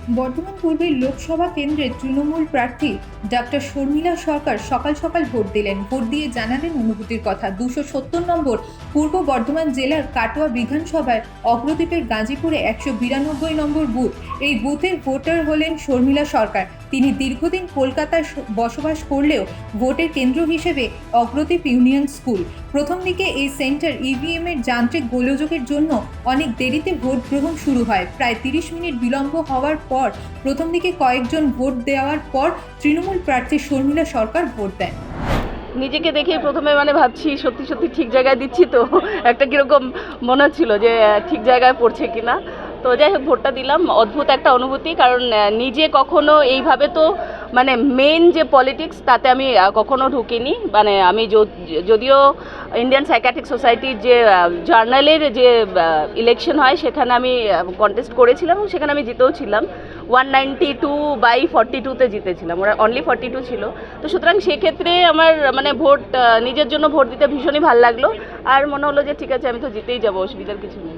বর্ধমান পূর্বের লোকসভা কেন্দ্রের তৃণমূল প্রার্থী ডক্টর শর্মিলা সরকার সকাল সকাল ভোট দিলেন। ভোট দিয়ে জানালেন অনুভূতির কথা। 270 নম্বর পূর্ব বর্ধমান জেলার কাটোয়া বিধানসভার অগ্রদ্বীপের গাজীপুরে 192 নম্বর বুথ। এই বুথের ভোটার হলেন শর্মিলা সরকার। তিনি দীর্ঘদিন কলকাতায় বসবাস করলেও ভোটের কেন্দ্র হিসেবে অগ্রদ্বীপ ইউনিয়ন স্কুল। প্রথম দিকে এই সেন্টার ইভিএম এর যান্ত্রিক গোলযোগের জন্য অনেক দেরিতে ভোট গ্রহণ শুরু হয়। প্রায় 30 মিনিট বিলম্ব হওয়ার পর প্রথম দিকে কয়েকজন ভোট দেওয়ার পর তৃণমূল প্রার্থী শর্মিলা সরকার ভোট দেন। নিজেকে দেখে প্রথমে ভাবছি সত্যি সত্যি ঠিক জায়গায় দিচ্ছি তো একটা কীরকম মনে হচ্ছিল যে ঠিক জায়গায় পড়ছে কিনা। তো যাই হোক ভোটটা দিলাম। অদ্ভুত একটা অনুভূতি, কারণ নিজে কখনো এইভাবে তো মেন যে পলিটিক্স তাতে আমি কখনো ঢুকিনি। আমি যদিও ইন্ডিয়ান সাইকিয়াট্রিক সোসাইটির যে জার্নালের যে ইলেকশন হয় সেখানে আমি কন্টেস্ট করেছিলাম এবং সেখানে আমি জিতেও ছিলাম। 192/42-তে জিতেছিলাম, ওরা অনলি 42 ছিল। তো সুতরাং সেক্ষেত্রে আমার ভোট নিজের জন্য ভোট দিতে ভীষণই ভালো লাগলো। আর মনে হলো যে ঠিক আছে, আমি তো জিতেই যাবো, অসুবিধার কিছু নেই।